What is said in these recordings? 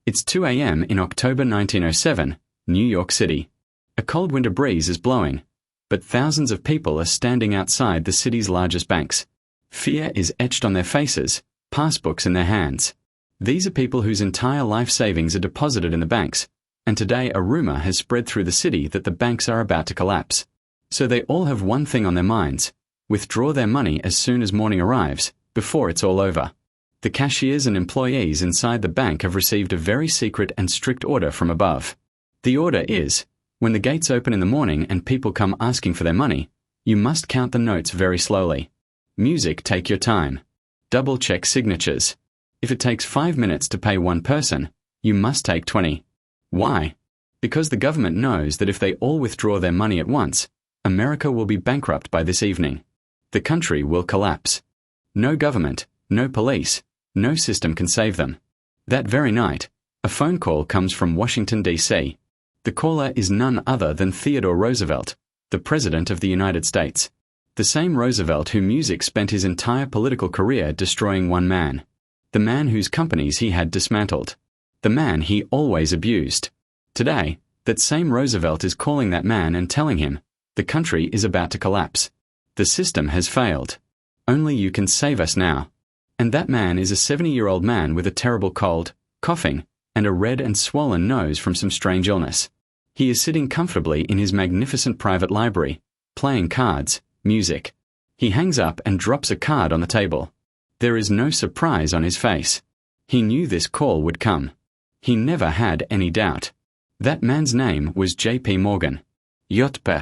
It's 2 a.m. in October 1907, New York City. A cold winter breeze is blowing, but thousands of people are standing outside the city's largest banks. Fear is etched on their faces, passbooks in their hands. These are people whose entire life savings are deposited in the banks, and today a rumor has spread through the city that the banks are about to collapse. So they all have one thing on their minds: withdraw their money as soon as morning arrives, before it's all over. The cashiers and employees inside the bank have received a very secret and strict order from above. The order is, when the gates open in the morning and people come asking for their money, you must count the notes very slowly. Music, take your time. Double-check signatures. If it takes 5 minutes to pay one person, you must take 20. Why? Because the government knows that if they all withdraw their money at once, America will be bankrupt by this evening. The country will collapse. No government, no police, no system can save them. That very night, a phone call comes from Washington, D.C. The caller is none other than Theodore Roosevelt, the President of the United States. The same Roosevelt who music spent his entire political career destroying one man. The man whose companies he had dismantled. The man he always abused. Today, that same Roosevelt is calling that man and telling him, the country is about to collapse. The system has failed. Only you can save us now. And that man is a 70-year-old man with a terrible cold, coughing, and a red and swollen nose from some strange illness. He is sitting comfortably in his magnificent private library, playing cards, music. He hangs up and drops a card on the table. There is no surprise on his face. He knew this call would come. He never had any doubt. That man's name was J.P. Morgan. J.P.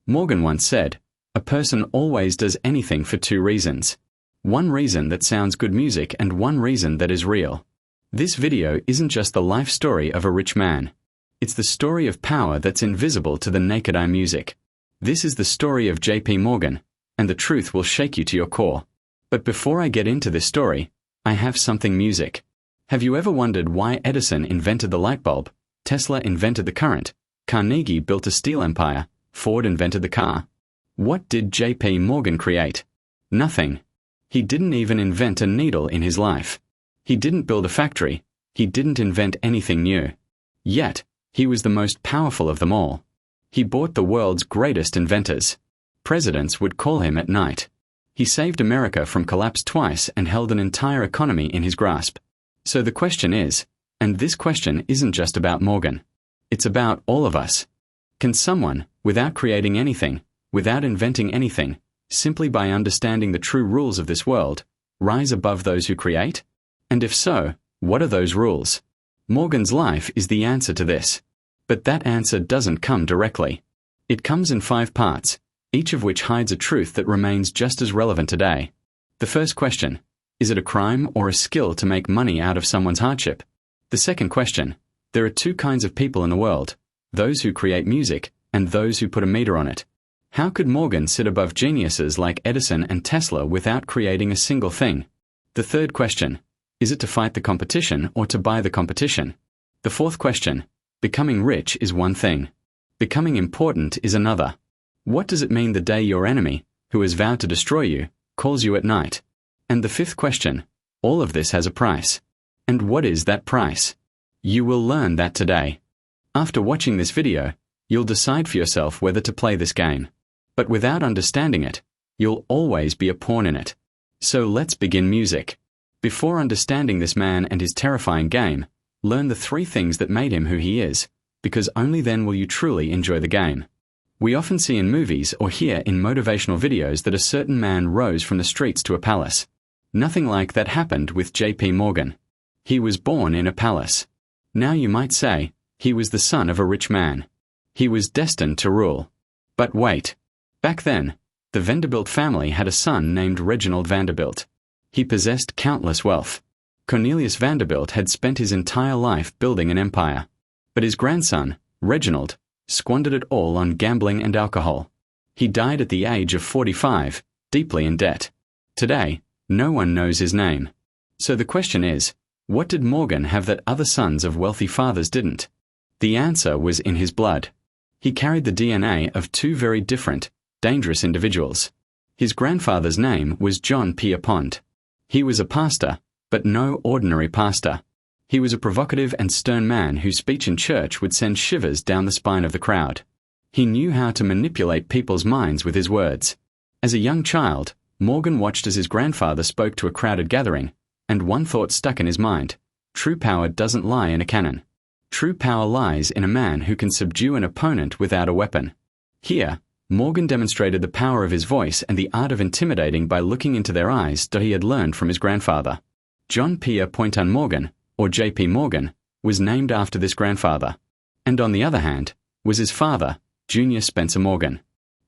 Morgan once said, "A person always does anything for 2 reasons. One reason that sounds good music and one reason that is real." This video isn't just the life story of a rich man. It's the story of power that's invisible to the naked eye music. This is the story of J.P. Morgan, and the truth will shake you to your core. But before I get into this story, I have something music. Have you ever wondered why Edison invented the light bulb, Tesla invented the current, Carnegie built a steel empire, Ford invented the car? What did J.P. Morgan create? Nothing. He didn't even invent a needle in his life. He didn't build a factory. He didn't invent anything new. Yet, he was the most powerful of them all. He bought the world's greatest inventors. Presidents would call him at night. He saved America from collapse twice and held an entire economy in his grasp. So the question is, and this question isn't just about Morgan. It's about all of us. Can someone, without creating anything, without inventing anything, simply by understanding the true rules of this world, rise above those who create? And if so, what are those rules? Morgan's life is the answer to this. But that answer doesn't come directly. It comes in 5 parts, each of which hides a truth that remains just as relevant today. The first question, is it a crime or a skill to make money out of someone's hardship? The second question, there are 2 kinds of people in the world, those who create music and those who put a meter on it. How could Morgan sit above geniuses like Edison and Tesla without creating a single thing? The third question, is it to fight the competition or to buy the competition? The fourth question, becoming rich is one thing. Becoming important is another. What does it mean the day your enemy, who has vowed to destroy you, calls you at night? And the fifth question, all of this has a price. And what is that price? You will learn that today. After watching this video, you'll decide for yourself whether to play this game. But without understanding it, you'll always be a pawn in it. So let's begin music. Before understanding this man and his terrifying game, learn the 3 things that made him who he is, because only then will you truly enjoy the game. We often see in movies or hear in motivational videos that a certain man rose from the streets to a palace. Nothing like that happened with J.P. Morgan. He was born in a palace. Now you might say, he was the son of a rich man. He was destined to rule. But wait. Back then, the Vanderbilt family had a son named Reginald Vanderbilt. He possessed countless wealth. Cornelius Vanderbilt had spent his entire life building an empire. But his grandson, Reginald, squandered it all on gambling and alcohol. He died at the age of 45, deeply in debt. Today, no one knows his name. So the question is, what did Morgan have that other sons of wealthy fathers didn't? The answer was in his blood. He carried the DNA of 2 very different, dangerous individuals. His grandfather's name was John Pierpont. He was a pastor, but no ordinary pastor. He was a provocative and stern man whose speech in church would send shivers down the spine of the crowd. He knew how to manipulate people's minds with his words. As a young child, Morgan watched as his grandfather spoke to a crowded gathering, and one thought stuck in his mind: true power doesn't lie in a cannon. True power lies in a man who can subdue an opponent without a weapon. Here, Morgan demonstrated the power of his voice and the art of intimidating by looking into their eyes that he had learned from his grandfather. John Pierre Poynton Morgan, or J.P. Morgan, was named after this grandfather. And on the other hand, was his father, Junior Spencer Morgan.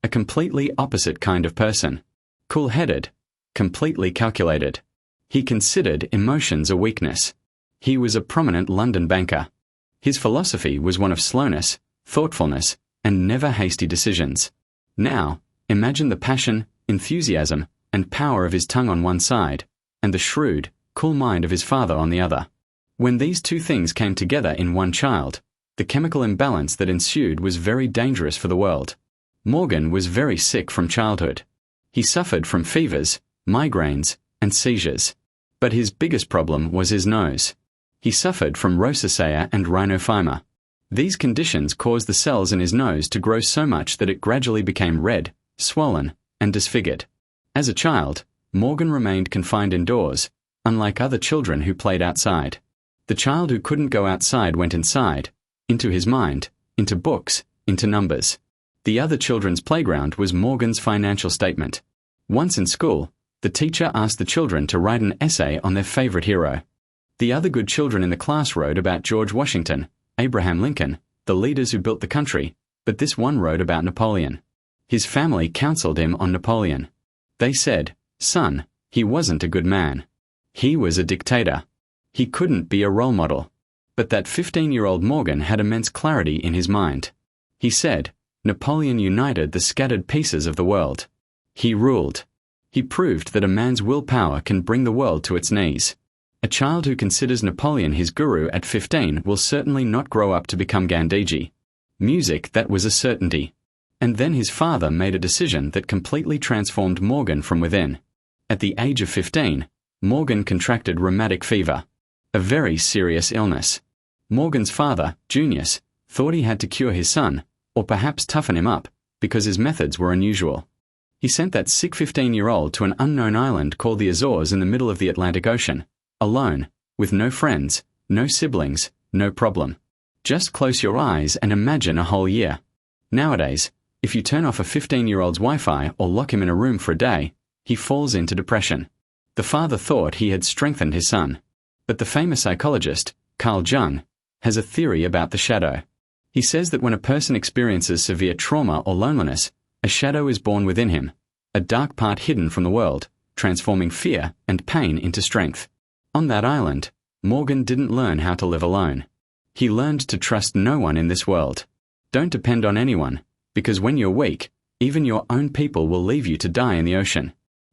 A completely opposite kind of person. Cool-headed, completely calculated. He considered emotions a weakness. He was a prominent London banker. His philosophy was one of slowness, thoughtfulness, and never hasty decisions. Now, imagine the passion, enthusiasm, and power of his tongue on one side, and the shrewd, cool mind of his father on the other. When these two things came together in one child, the chemical imbalance that ensued was very dangerous for the world. Morgan was very sick from childhood. He suffered from fevers, migraines, and seizures. But his biggest problem was his nose. He suffered from rosacea and rhinophyma. These conditions caused the cells in his nose to grow so much that it gradually became red, swollen, and disfigured. As a child, Morgan remained confined indoors, unlike other children who played outside. The child who couldn't go outside went inside, into his mind, into books, into numbers. The other children's playground was Morgan's financial statement. Once in school, the teacher asked the children to write an essay on their favorite hero. The other good children in the class wrote about George Washington, Abraham Lincoln, the leaders who built the country, but this one wrote about Napoleon. His family counseled him on Napoleon. They said, "Son, he wasn't a good man. He was a dictator. He couldn't be a role model." But that 15-year-old Morgan had immense clarity in his mind. He said, Napoleon united the scattered pieces of the world. He ruled. He proved that a man's willpower can bring the world to its knees. A child who considers Napoleon his guru at 15 will certainly not grow up to become Gandhiji. Music, that was a certainty. And then his father made a decision that completely transformed Morgan from within. At the age of 15, Morgan contracted rheumatic fever, a very serious illness. Morgan's father, Junius, thought he had to cure his son, or perhaps toughen him up, because his methods were unusual. He sent that sick 15-year-old to an unknown island called the Azores in the middle of the Atlantic Ocean, alone, with no friends, no siblings, no problem. Just close your eyes and imagine a whole year. Nowadays, if you turn off a 15-year-old's Wi-Fi or lock him in a room for a day, he falls into depression. The father thought he had strengthened his son. But the famous psychologist, Carl Jung, has a theory about the shadow. He says that when a person experiences severe trauma or loneliness, a shadow is born within him, a dark part hidden from the world, transforming fear and pain into strength. On that island, Morgan didn't learn how to live alone. He learned to trust no one in this world. Don't depend on anyone, because when you're weak, even your own people will leave you to die in the ocean.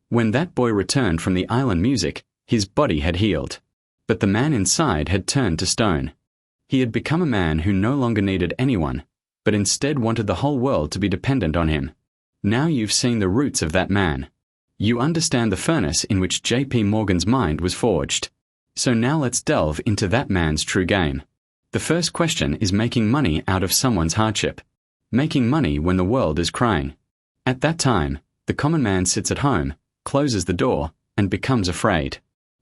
When that boy returned from the island music, his body had healed. But the man inside had turned to stone. He had become a man who no longer needed anyone, but instead wanted the whole world to be dependent on him. Now you've seen the roots of that man. You understand the furnace in which J.P. Morgan's mind was forged. So now let's delve into that man's true game. The first question is making money out of someone's hardship. Making money when the world is crying. At that time, the common man sits at home, closes the door, and becomes afraid.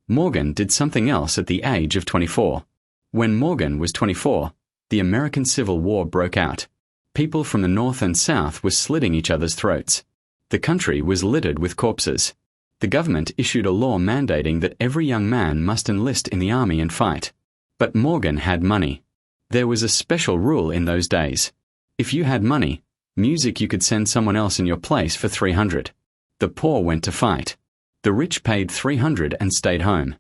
Morgan did something else at the age of 24. When Morgan was 24, the American Civil War broke out. People from the North and South were slitting each other's throats. The country was littered with corpses. The government issued a law mandating that every young man must enlist in the army and fight. But Morgan had money. There was a special rule in those days. If you had money, music you could send someone else in your place for $300. The poor went to fight. The rich paid $300 and stayed home.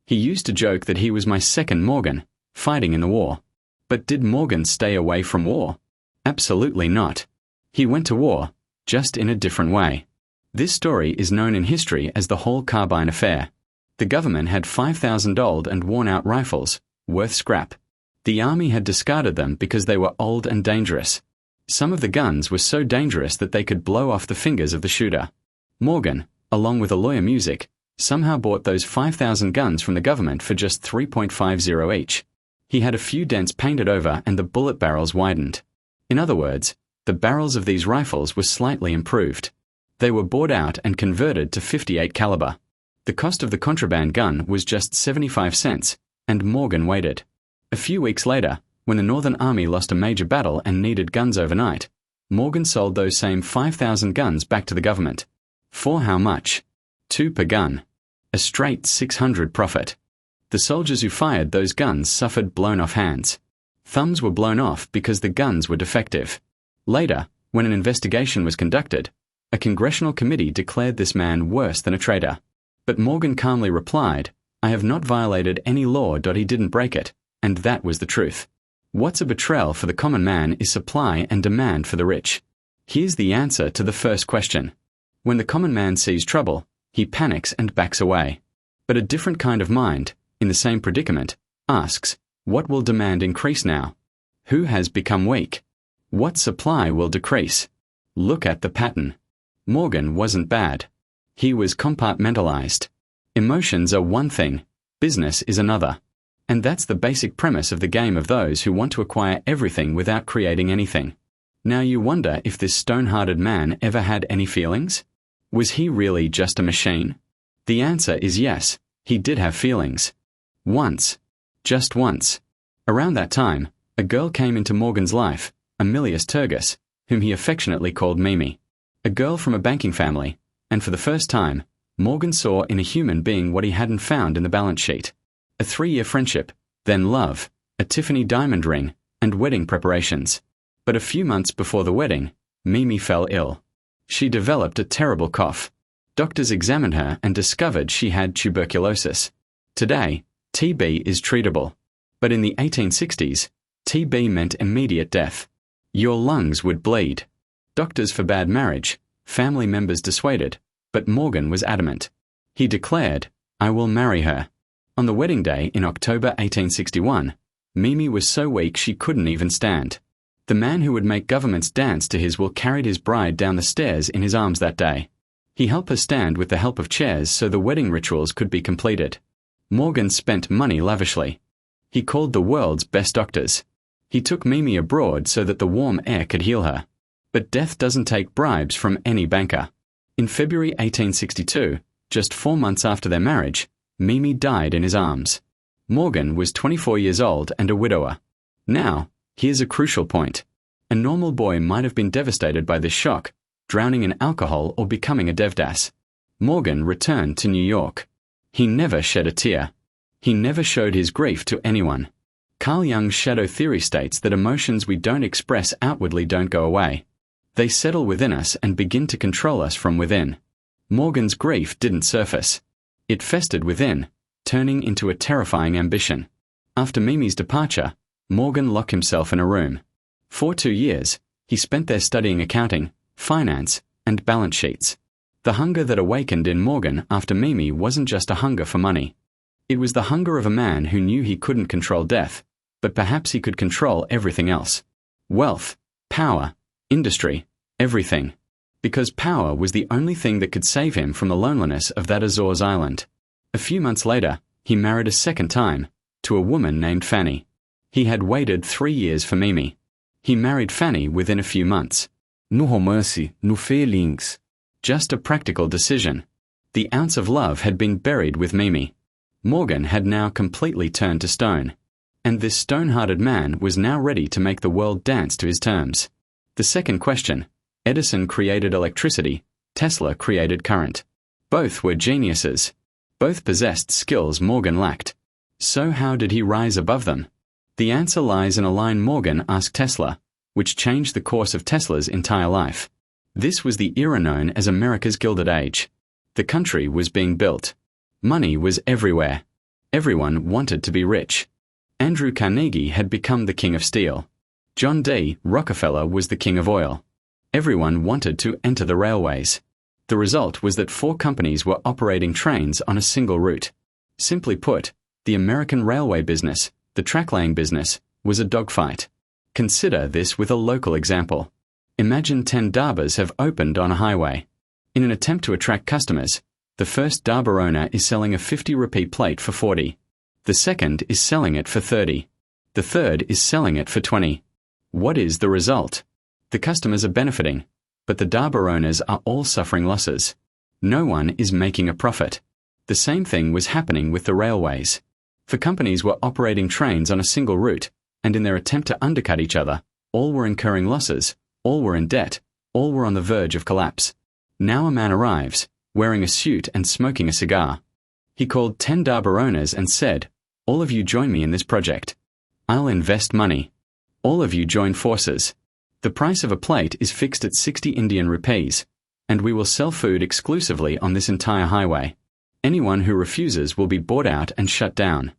He used to joke that he was my second Morgan, fighting in the war. But did Morgan stay away from war? Absolutely not. He went to war, just in a different way. This story is known in history as the Hall Carbine Affair. The government had 5,000 old and worn-out rifles, worth scrap. The army had discarded them because they were old and dangerous. Some of the guns were so dangerous that they could blow off the fingers of the shooter. Morgan, along with a lawyer music, somehow bought those 5,000 guns from the government for just $3.50 each. He had a few dents painted over and the bullet barrels widened. In other words, the barrels of these rifles were slightly improved. They were bored out and converted to .58 caliber. The cost of the contraband gun was just 75 cents, and Morgan waited. A few weeks later, when the Northern Army lost a major battle and needed guns overnight, Morgan sold those same 5,000 guns back to the government. For how much? 2 per gun. A straight 600 profit. The soldiers who fired those guns suffered blown-off hands. Thumbs were blown off because the guns were defective. Later, when an investigation was conducted, a congressional committee declared this man worse than a traitor. But Morgan calmly replied, "I have not violated any law. He didn't break it," and that was the truth. What's a betrayal for the common man is supply and demand for the rich. Here's the answer to the first question. When the common man sees trouble, he panics and backs away. But a different kind of mind, in the same predicament, asks, what will demand increase now? Who has become weak? What supply will decrease? Look at the pattern. Morgan wasn't bad. He was compartmentalized. Emotions are one thing, business is another. And that's the basic premise of the game of those who want to acquire everything without creating anything. Now you wonder if this stone-hearted man ever had any feelings? Was he really just a machine? The answer is yes, he did have feelings. Once. Just once. Around that time, a girl came into Morgan's life, Aemilius Turgis, whom he affectionately called Mimi. A girl from a banking family, and for the first time, Morgan saw in a human being what he hadn't found in the balance sheet. A 3-year friendship, then love, a Tiffany diamond ring, and wedding preparations. But a few months before the wedding, Mimi fell ill. She developed a terrible cough. Doctors examined her and discovered she had tuberculosis. Today, TB is treatable. But in the 1860s, TB meant immediate death. Your lungs would bleed. Doctors forbade marriage, family members dissuaded, but Morgan was adamant. He declared, "I will marry her." On the wedding day in October 1861, Mimi was so weak she couldn't even stand. The man who would make governments dance to his will carried his bride down the stairs in his arms that day. He helped her stand with the help of chairs so the wedding rituals could be completed. Morgan spent money lavishly. He called the world's best doctors. He took Mimi abroad so that the warm air could heal her. But death doesn't take bribes from any banker. In February 1862, just 4 months after their marriage, Mimi died in his arms. Morgan was 24 years old and a widower. Now, here's a crucial point. A normal boy might have been devastated by this shock, drowning in alcohol or becoming a devdas. Morgan returned to New York. He never shed a tear. He never showed his grief to anyone. Carl Jung's shadow theory states that emotions we don't express outwardly don't go away. They settle within us and begin to control us from within. Morgan's grief didn't surface. It festered within, turning into a terrifying ambition. After Mimi's departure, Morgan locked himself in a room. For 2 years, he spent there studying accounting, finance, and balance sheets. The hunger that awakened in Morgan after Mimi wasn't just a hunger for money. It was the hunger of a man who knew he couldn't control death, but perhaps he could control everything else. Wealth, power, industry, everything. Because power was the only thing that could save him from the loneliness of that Azores island. A few months later, he married a second time, to a woman named Fanny. He had waited 3 years for Mimi. He married Fanny within a few months. No romance, no feelings. Just a practical decision. The ounce of love had been buried with Mimi. Morgan had now completely turned to stone. And this stone-hearted man was now ready to make the world dance to his terms. The second question: Edison created electricity, Tesla created current. Both were geniuses. Both possessed skills Morgan lacked. So how did he rise above them? The answer lies in a line Morgan asked Tesla, which changed the course of Tesla's entire life. This was the era known as America's Gilded Age. The country was being built. Money was everywhere. Everyone wanted to be rich. Andrew Carnegie had become the king of steel. John D. Rockefeller was the king of oil. Everyone wanted to enter the railways. The result was that 4 companies were operating trains on a single route. Simply put, the American railway business, the track-laying business, was a dogfight. Consider this with a local example. Imagine 10 dhabas have opened on a highway. In an attempt to attract customers, The first Dabur owner is selling a 50 rupee plate for 40. The second is selling it for 30. The third is selling it for 20. What is the result? The customers are benefiting, but the Dabur owners are all suffering losses. No one is making a profit. The same thing was happening with the railways. For companies were operating trains on a single route, and in their attempt to undercut each other, all were incurring losses, all were in debt, all were on the verge of collapse. Now a man arrives, wearing a suit and smoking a cigar. He called 10 Dabur owners and said, "All of you join me in this project. I'll invest money. All of you join forces. The price of a plate is fixed at 60 Indian rupees, and we will sell food exclusively on this entire highway. Anyone who refuses will be bought out and shut down."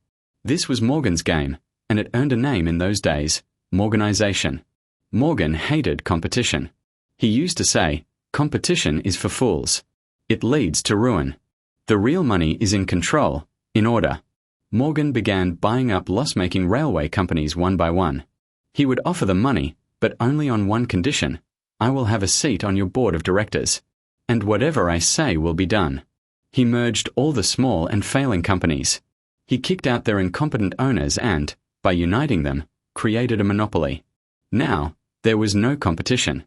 This was Morgan's game, and it earned a name in those days, Morganization. Morgan hated competition. He used to say, "Competition is for fools. It leads to ruin. The real money is in control, in order." Morgan began buying up loss-making railway companies one by one. He would offer them money, but only on one condition: "I will have a seat on your board of directors, and whatever I say will be done." He merged all the small and failing companies. He kicked out their incompetent owners and, by uniting them, created a monopoly. Now, there was no competition.